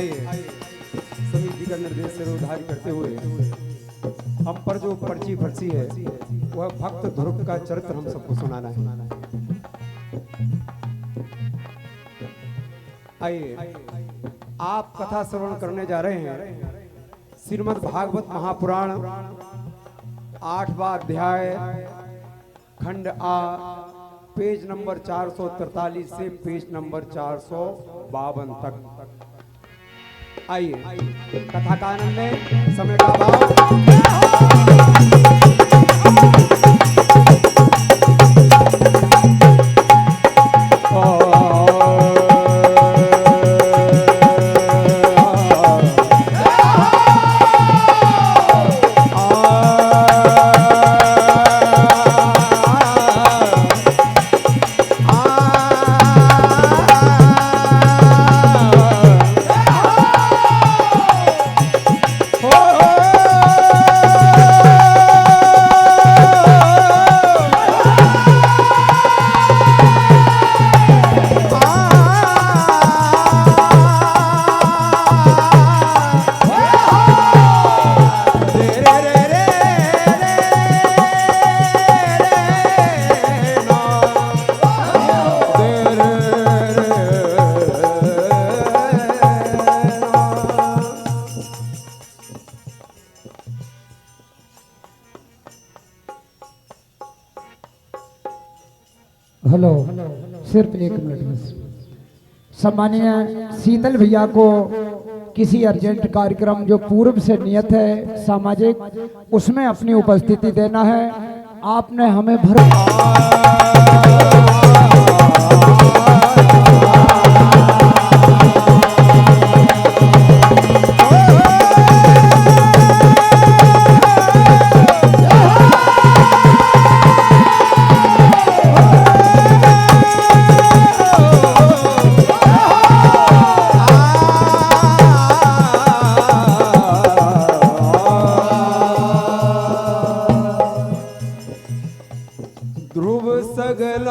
आइए समिति का निर्देश से उधारी करते हुए हम पर जो पर्ची फर्ची है वह भक्त ध्रुव का चरित्र हम सबको सुनाना है। आइए आप कथा श्रवण करने जा रहे हैं श्रीमद् भागवत महापुराण 8वां अध्याय खंड आ पेज नंबर 443 से पेज नंबर 452 तक। आइए कथा का आनंद लें। समय का भाव हेलो, सिर्फ 1 मिनट बस। सम्मानीय शीतल भैया को किसी अर्जेंट कार्यक्रम जो पूर्व से नियत है सामाजिक, उसमें अपनी उपस्थिति देना है। आपने हमें ध्रुव सगलानी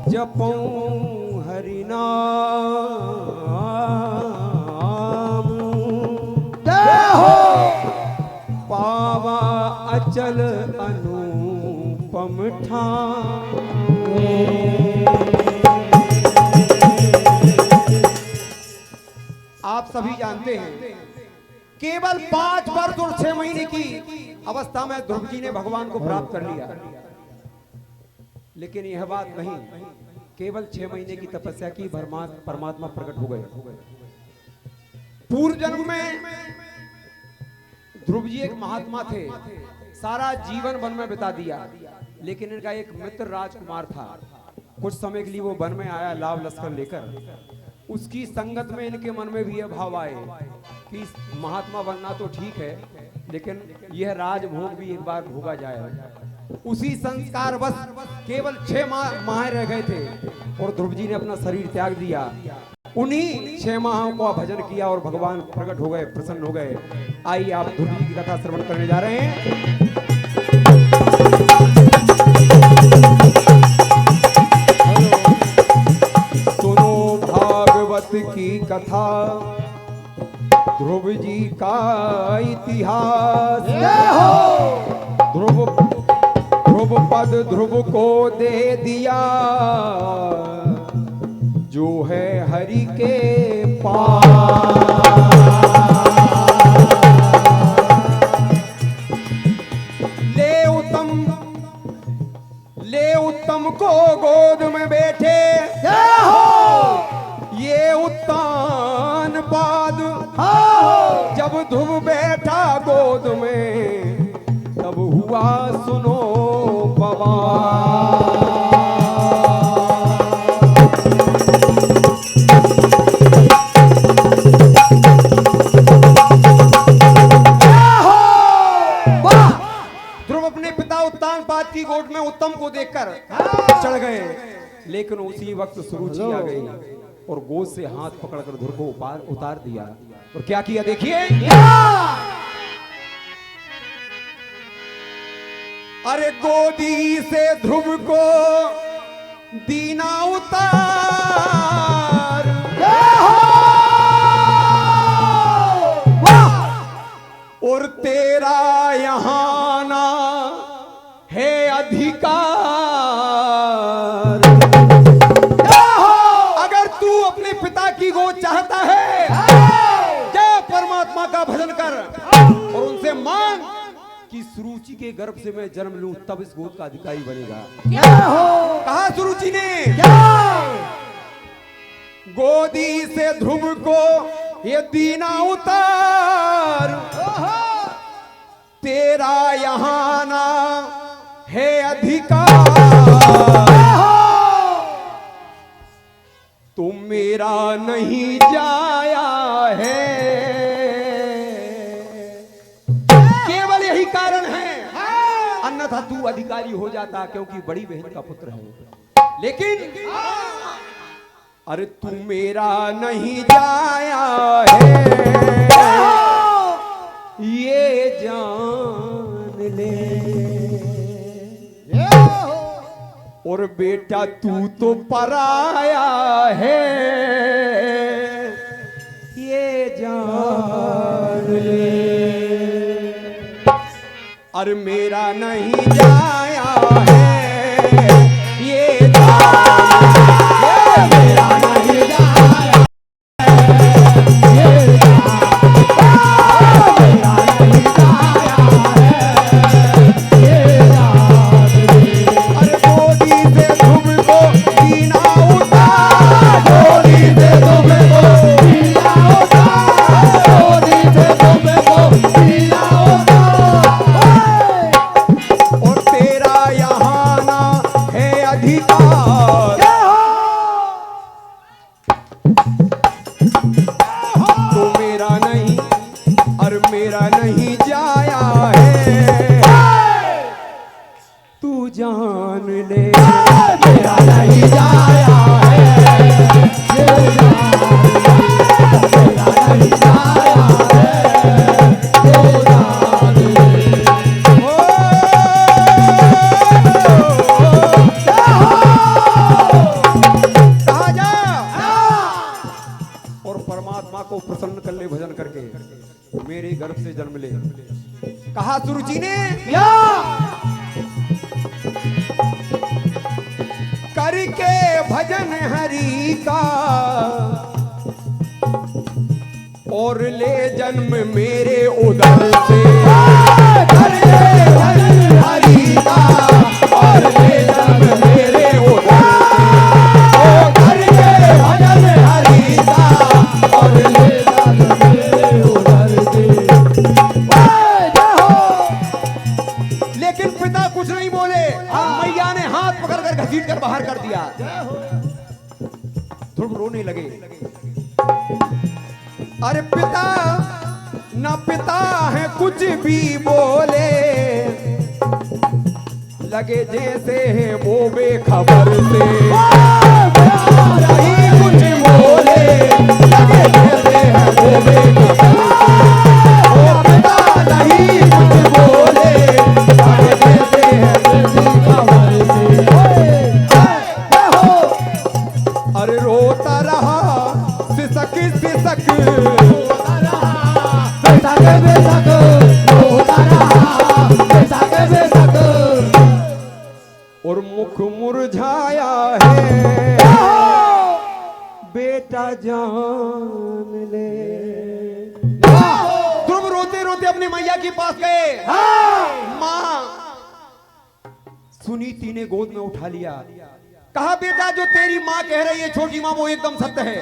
जपऊं हरि नाम पावा अचल अनुपम ठाम। आप सभी जानते हैं केवल 5 वर्ष और 6 महीने की अवस्था में ध्रुव जी ने भगवान को प्राप्त कर लिया, लेकिन यह बात नहीं, केवल 6 महीने की तपस्या की परमात्मा प्रकट हो गए। पूर्व जन्म में ध्रुव जी एक महात्मा थे, सारा जीवन वन में बिता दिया, लेकिन इनका एक मित्र राजकुमार था। कुछ समय के लिए वो वन में आया लाव लश्कर लेकर। उसकी संगत में इनके मन में भी यह भाव आए कि महात्मा बनना तो ठीक है, लेकिन यह राजभोग भी एक बार भोगा जाए। उसी संस्कार बस केवल 6 माह रह गए थे और ध्रुव जी ने अपना शरीर त्याग दिया। उन्हीं 6 माहों का भजन किया और भगवान प्रकट हो गए, प्रसन्न हो गए। आइए आप ध्रुव जी की कथा श्रवण करने जा रहे हैं। की कथा ध्रुव जी का इतिहास। ध्रुव पद ध्रुव को दे दिया जो है हरि के पास। ले उत्तम को गोद में बैठे ये उत्तान पाद। जब ध्रुव बैठा गोद में तब हुआ सुनो बवाल। ध्रुव अपने पिता उत्तान पाद की गोद में उत्तम को देखकर चढ़ गए, लेकिन उसी वक्त सुरुचि आ गई और गोद से हाथ पकड़कर ध्रुव को उतार दिया। और क्या किया देखिए, अरे गोदी से ध्रुव को दीना उतार, और तेरा यहाँ ना है अधिकार। अगर तू अपने पिता की गोद चाहता है, जा परमात्मा का भजन कर और उनसे मांग कि सुरुचि के गर्भ से मैं जन्म लूं, तब इस गोद का अधिकारी बनेगा। कहा सुरुचि ने, गोदी से ध्रुव को ये दीना उतार, तेरा यहाँ ना है अधिकार। तुम मेरा नहीं जाया है, केवल यही कारण है, अन्यथा तू अधिकारी हो जाता, क्योंकि बड़ी बहन का पुत्र है। लेकिन अरे तू मेरा नहीं जाया है, ये जान ले। और बेटा तू तो पराया है, ये जान ले। अरे मेरा नहीं जाया है, ये जान ले। मेरा नहीं जाया है, ये मेरा नहीं जाया है, ये जान ले। अरे गोदी से ध्रुव को दीना उतार, गोदी से ध्रुव को दीना उतार, गोदी से ध्रुव को दीना उतार। और तेरा यहाँ ना है अधिकार, तो मेरा नहीं, और मेरा नहीं जाया है, तू जान ले। मेरा नहीं जाया है, ये जान ले। मेरा नहीं जाया है, ये जान ले। ओ, कहा जा और परमात्मा को प्रसन्न कर ले भजन करके, मेरे गर्भ से जन्म ले। कहा सुरुचि ने, करके भजन हरि का और ले जन्म मेरे उदर से। करके भजन हरि का और ले जन्म मेरे उदर से। ओ करके भजन हरि का और ले जन्म मेरे उदर से। लेकिन पिता कुछ नहीं बोले, मैया ने हाथ पकड़कर घसीट कर बाहर कर दिया। ध्रुव रोने लगे। अरे पिता न पिता है कुछ भी बोले, लगे जैसे है वो बेखबर से। नहीं कुछ बोले, लगे जैसे है वो बेखबर से। ओ पिता नहीं कुछ बोले, लगे जैसे है बेखबर से। अरे रोता रहा सिसक सिसक, रोता रहा सिसक सिसक, रोता रहा सिसक सिसक। और मुख मुरझाया है, बेटा जान ले। ध्रुव रोते रोते अपनी मैया के पास गए। माँ सुनीति ने गोद में उठा लिया। कहा बेटा जो तेरी माँ कह रही है छोटी माँ वो एकदम सत्य है,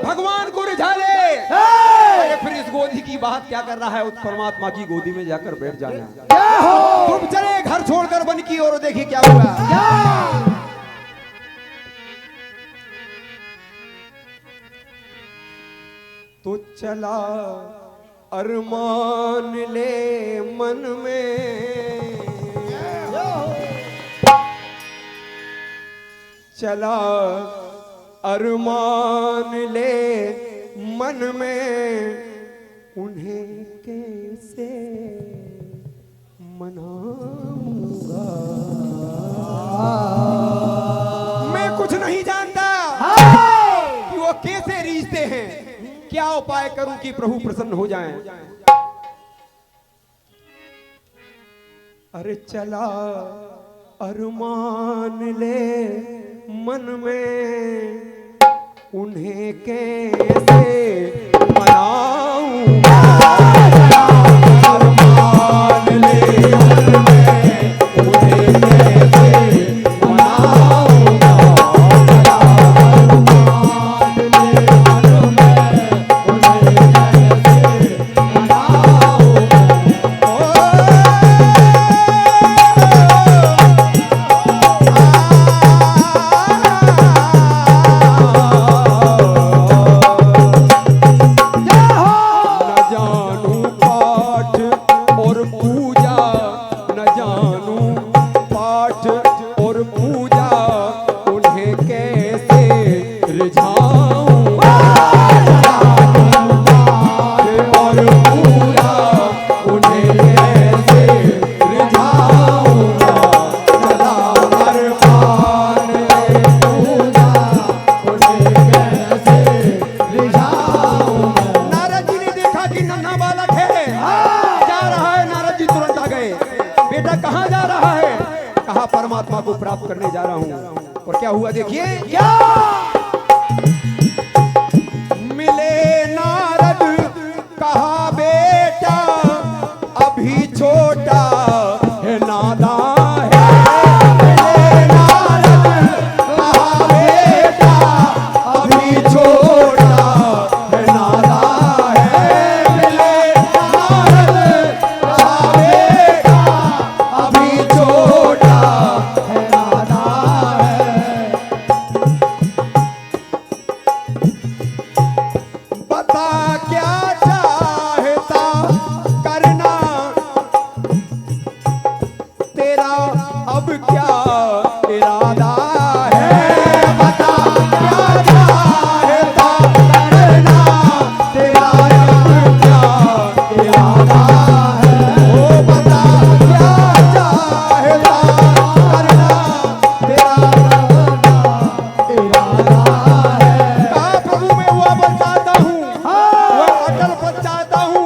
भगवान को रिझा ले। अरे फिर इस गोदी की बात क्या कर रहा है, उस परमात्मा की गोदी में जाकर बैठ जाना। तुम चले घर छोड़कर वन की ओर, देखिए क्या हुआ। तो चला अरमान ले मन में, चला अरमान ले मन में, उन्हें कैसे मनाऊंगा। खींचते हैं, क्या उपाय करूं कि प्रभु प्रसन्न हो जाएं। अरे चला अरमान ले मन में, उन्हें कैसे मनाऊंगा। अरमान ले मन में, उन्हें कैसे मनाऊंगा। अरमान ले मन में, उन्हें कैसे मनाऊंगा। परमात्मा को प्राप्त करने जा रहा हूं। और क्या हुआ देखिए, क्या मिले नारद, कहा बेटा अभी छोटा है नादान है। मिले नारद, कहा बेटा अभी छोटा है नादान है। मिले नारद, कहा बेटा अभी छोटा है नादान है। बता क्या चाहता करना, तेरा अब क्या इरादा है। बता क्या चाहता करना, तेरा अब क्या इरादा है। ओ बता क्या चाहता करना, तेरा अब क्या इरादा है। कहा प्रभु मैं हुआ बन चाहता हूँ, वह अटल पद चाहता हूँ,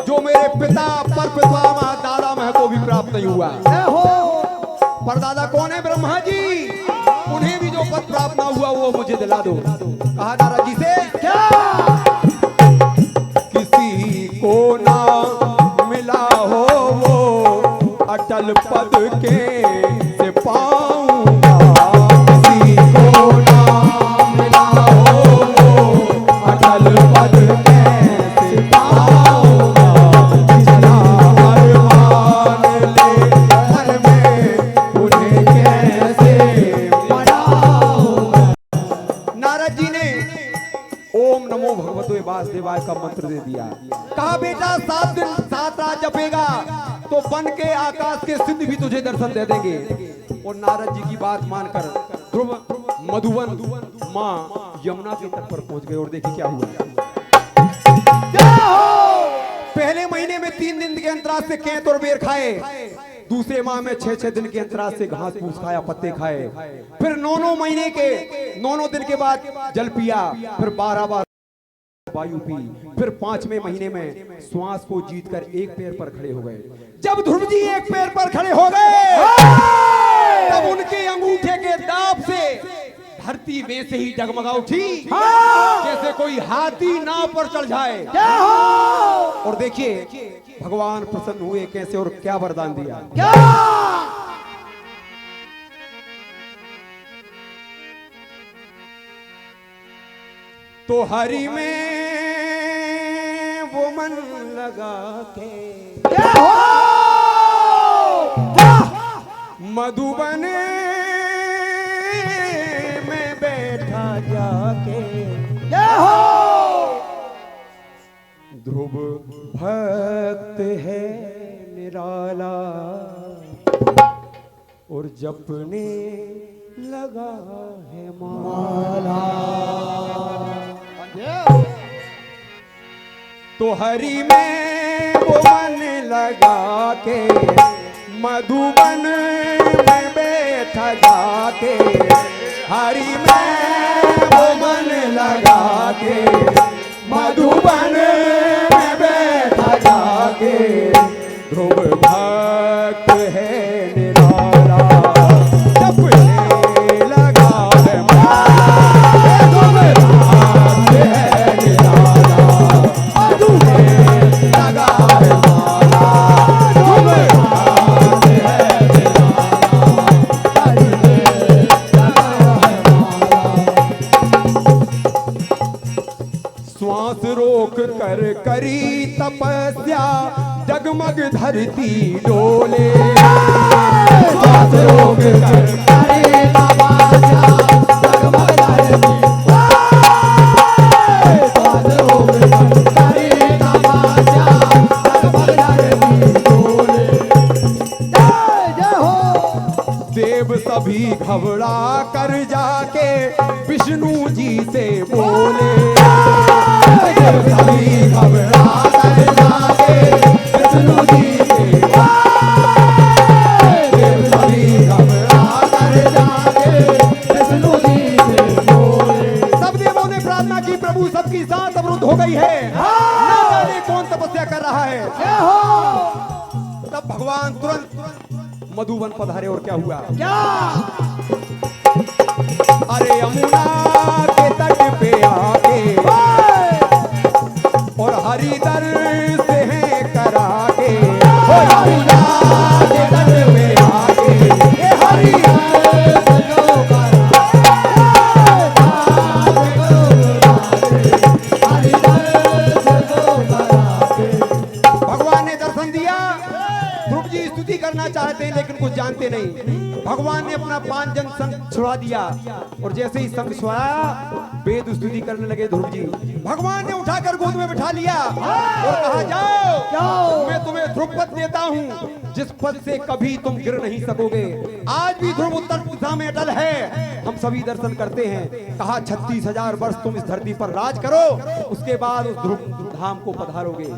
जो मेरे पिता पर पितामह दादा मह को भी प्राप्त नहीं हुआ। परदादा कौन है? ब्रह्मा जी। उन्हें भी जो पद प्राप्त ना हुआ वो मुझे दिला दो। कहा नारद जी से, क्या किसी को ना मिला हो वो अटल पद के से पाऊंगा। किसी को ना मिला हो वो अटल पद के से पाऊंगा। चला अरमान ले मन में, उन्हें कैसे मनाऊंगा। नारद जी ने ओम नमो भगवते वासुदेवाय का मंत्र दे दिया। कहा बेटा 7 दिन 7 रात जपेगा तो बन के आकाश के सिद्ध भी तुझे दर्शन दे देंगे। और नारद जी की बात मानकर ध्रुव मधुवन माँ यमुना के तट पर पहुंच गए। और देखिए क्या हुआ। पहले महीने में 3 दिन के अंतराल से केंत और बेर खाए, दूसरे माह में 6-6 दिन के अंतराल से घास फूस खाया, पत्ते खाए। फिर 9 महीने के 9 दिन के बाद जल पिया, फिर 12 बार वायु पी, फिर 5वें महीने में श्वास को जीतकर एक पैर पर खड़े हो गए। जब ध्रुव जी एक पैर पर खड़े हो गए, तब उनके अंगूठे के दाब से धरती में से ही डगमगा उठी, जैसे कोई हाथी नाव पर चढ़ जाए। और देखिए भगवान प्रसन्न हुए कैसे और क्या वरदान दिया। क्या तो हरि में वो मन लगा के, क्या हो मधुबन में बैठा जाके, क्या हो ध्रुव भक्त है निराला और जपने लगा है माला। तो हरि में वो मन लगा के, मधुबन में बैठा जाके, हरि में वो मन लगा के मधुबन में बैठा जाके ध्रुव भक्त है निराला जपने लगा है माला ध्रुव भक्त है निराला मधुबन लगा है माला ध्रुव भक्त है श्वास रोक कर करी तपस्या जगमग धरती डोले श्वास रोक कर करी तपस्या जगमग धरती श्वास रोक कर करी तपस्या जगमग धरती डोले जय हो देव सभी घबरा कर जाके विष्णु जी से बोले सभी घबरा कर जाके विष्णु जी से सभी घबरा कर जाके विष्णु जी से बोले सब देवों ने प्रार्थना की प्रभु सबकी सांस अवरुद्ध हो गई है न जाने कौन तपस्या कर रहा है तब भगवान तुरंत मधुबन पधारे और क्या हुआ क्या अरे यमुना के तट पे आके और हरिदर से हैं करा के यमुना के तट पे आके ये हरिदर से जो करा भगवान ने दर्शन दिया ध्रुव जी स्तुति करना चाहते हैं लेकिन कुछ जानते नहीं भगवान ने अपना 5 जन संग छुड़ा दिया और जैसे ही संग छुड़ाया वेद स्तुति करने लगे ध्रुव जी भगवान ने उठाकर गोद में बिठा लिया और कहा जाओ मैं तुम्हें ध्रुव पद देता हूँ जिस पद से कभी तुम गिर नहीं सकोगे आज भी ध्रुव उत्तर दिशा में अटल है हम सभी दर्शन करते हैं कहा 36,000 वर्ष तुम इस धरती पर राज करो उसके बाद उस ध्रुव धाम को पधारोगे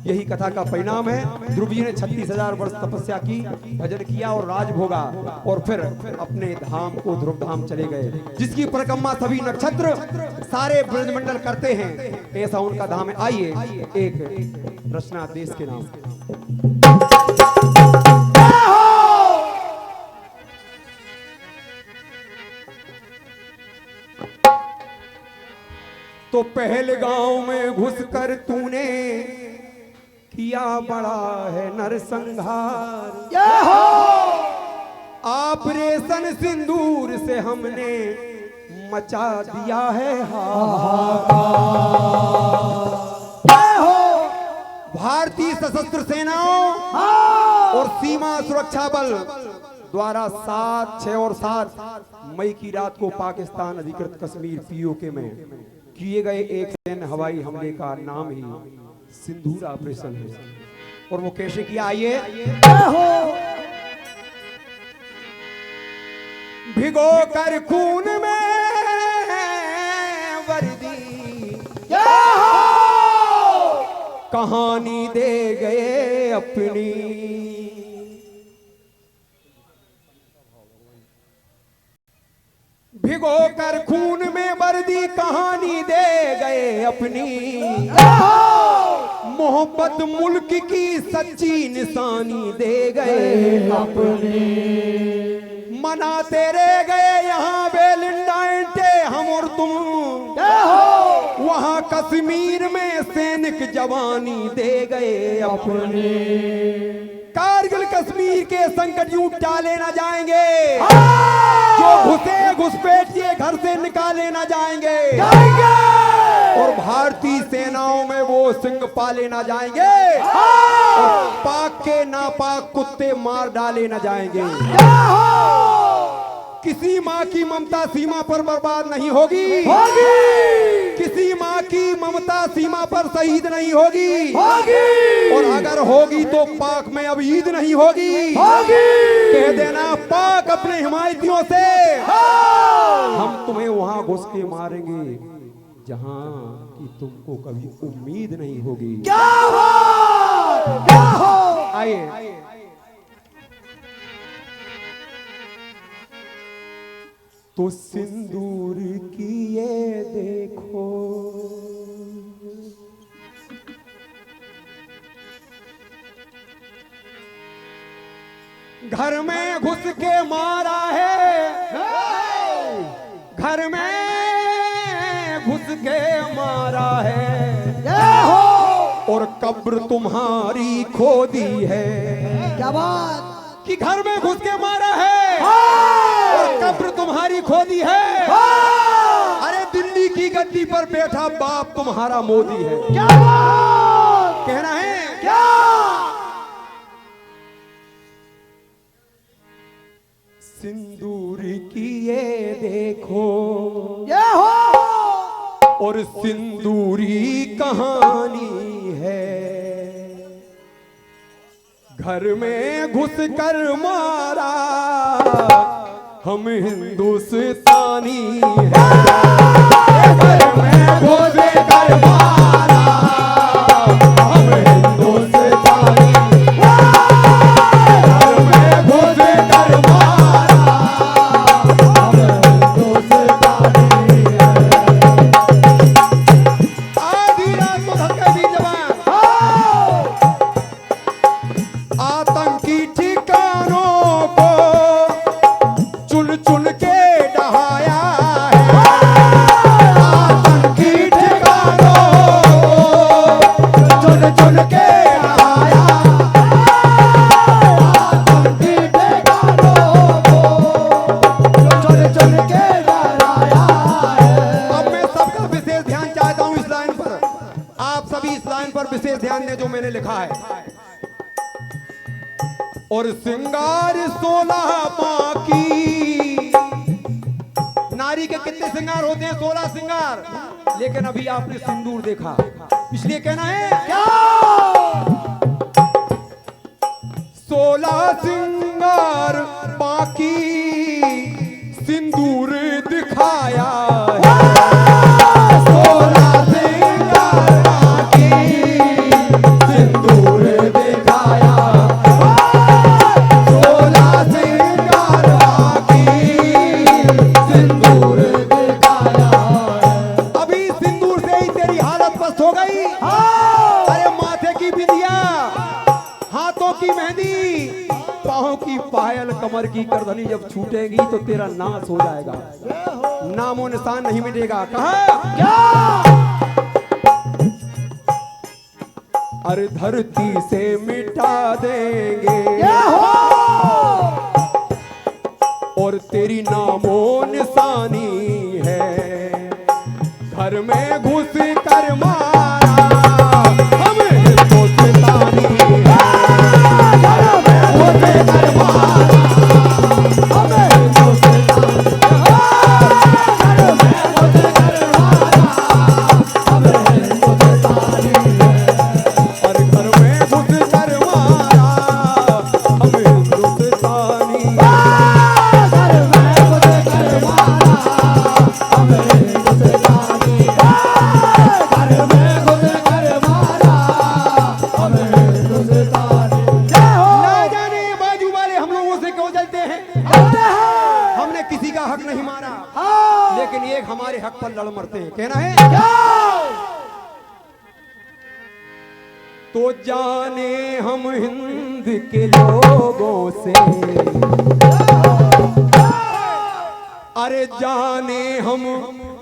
यही कथा का परिणाम है ध्रुव जी ने 36,000 वर्ष तपस्या की भजन किया और राज भोगा और फिर अपने धाम को ध्रुव धाम चले गए जिसकी परिक्रमा सभी नक्षत्र सारे ब्रजमंडल करते हैं ऐसा उनका धाम है आइए एक रचना देश के नाम तो पहले गांव में घुसकर तूने किया बड़ा है नरसंहार ऑपरेशन सिंदूर से हमने मचा दिया है हाहाकार भारतीय सशस्त्र सेनाओं और सीमा सुरक्षा बल द्वारा 7, 6 और 7 मई की रात को पाकिस्तान अधिकृत कश्मीर पीओके में किए गए एक सैन्य हवाई हमले का नाम ही सिंदूर ऑपरेशन है और वो कैसे किया आइए भिगो कर खून में वर्दी कहानी दे गए अपनी भिगो कर खून में वर्दी कहानी दे गए अपनी मोहब्बत मुल्क की सच्ची निशानी दे गए अपने मनाते रह गए यहाँ बेलिंडाइंटे हम और तुम वहाँ कश्मीर में सैनिक जवानी दे गए अपने कारगिल कश्मीर के संकट यूं टाले ना जाएंगे जो घुसे घुसपैठिए घर से निकाले ना जाएंगे और भारतीय सेनाओं में वो सिंह पाले ना जाएंगे और पाक के नापाक कुत्ते मार डाले ना जाएंगे किसी माँ की ममता सीमा पर बर्बाद नहीं होगी किसी माँ की ममता सीमा पर शहीद नहीं होगी और अगर होगी तो पाक में अब ईद नहीं होगी कह देना पाक अपने हिमायतियों से हम तुम्हें वहां घुस के मारेंगे जहां की तुमको कभी उम्मीद नहीं होगी। आइए तो सिंदूर की ये देखो, घर में घुस के मारा है, घर में घुस के मारा है, और कब्र तुम्हारी खोदी है। क्या बात कि घर में घुस के मारा है और कब्र तुम्हारी खोदी है। अरे दिल्ली की गद्दी पर बैठा बाप तुम्हारा मोदी है। क्या बात कहना है क्या सिंदूर की ये देखो, ये हो और सिंदूरी कहानी है, घर में घुस कर मारा हम हिंदुस्तानी है। घर में घुस कर मारा हम हिंदुस्तानी, घर में घुस कर मारा हम हिंदुस्तानी है। आधी रात को धक्का दी जवान, आतंकी ठिकानों को चुन चुन के ढहाया है। आतंकी ठिकानों को चुन चुन के ढहाया, आतंकी ठिकानों को चुन चुन के ढहाया है। अब मैं सबका विशेष ध्यान चाहता हूँ इस लाइन पर, आप सभी इस लाइन पर विशेष ध्यान दें जो मैंने लिखा है। और सिंगार 16 माह की, नारी के कितने श्रृंगार होते हैं? 16 श्रृंगार, लेकिन अभी आपने सिंदूर देखा, इसलिए कहना है क्या 16 श्रृंगार बाकी सिंदूर दिखाया है। 16 श्रृंगार बाकी सिंदूर दिखाया, हो गई। अरे माथे की बिंदिया, हाथों की मेहंदी, पाँव की पायल, कमर की करधनी जब छूटेगी तो तेरा नाश हो जाएगा, नामो निशान नहीं मिटेगा। कहा क्या? अरे धरती से मिटा देंगे और तेरी नामो निशानी है। घर में घुस कर मारा हम हिंदुस्तानी है। घर में घुस कर मारा हम हिंदुस्तानी है। घर में घुस कर मारा हम हिंदुस्तानी है। और घर में घुस कर मारा हम हिंदुस्तानी है। घर में घुस कर मारा हम हिंदुस्तानी, घर में घुस कर मारा हम हिंदुस्तानी। ना जाने बाजू वाले हम लोगों से क्यों जलते हैं। हमने किसी का हक नहीं मारा, लेकिन एक हमारे हक पर लड़ मरते हैं। कहना है तो जाने हम हिंद के लोगों से, अरे जाने हम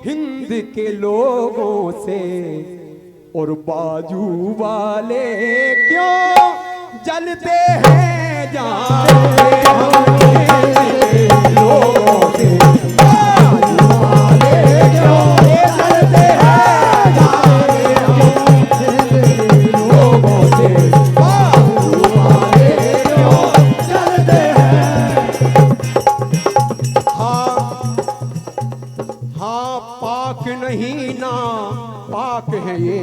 हिंद के लोगों से, और बाजू वाले क्यों जलते हैं। जाने हम हिंद के लोगों से, बाजू वाले क्यों जलते हैं। जाने हम हिंद के लोगों से, बाजू वाले क्यों जलते हैं। हाँ पाक नहीं ना पाक है ये,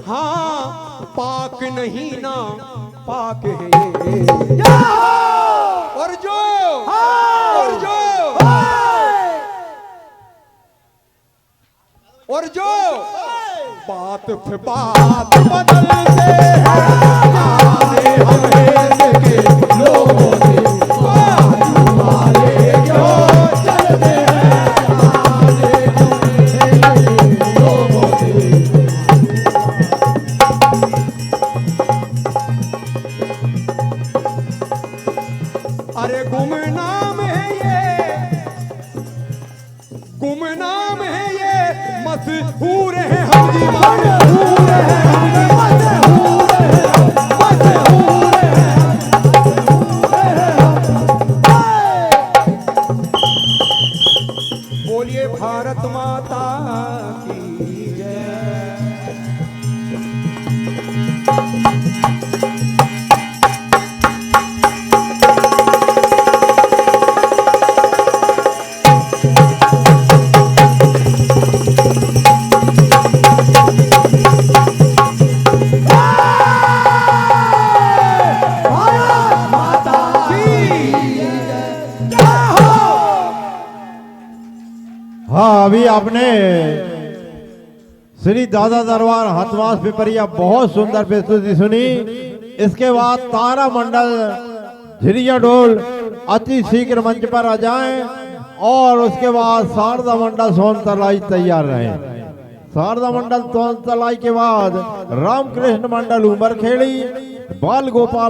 हाँ पाक नहीं ना पाक है ये। और जो बात पे बात बदलते हैं। जाने हम हिंद के लोगों से, अरे गुमनाम है ये, गुमनाम है ये, मशहूर है हम दीवाने, बोलिए भारत माता की जय। हाँ, अभी आपने श्री दादा दरबार हथवास पिपरिया बहुत सुंदर प्रस्तुति सुनी। इसके बाद तारा मंडल झिरिया ढोल अति शीघ्र मंच पर आ जाएं और उसके बाद शारदा मंडल सोन तलाई तैयार रहे। शारदा मंडल सोन तलाई के बाद रामकृष्ण मंडल उमर खेड़ी, बाल गोपाल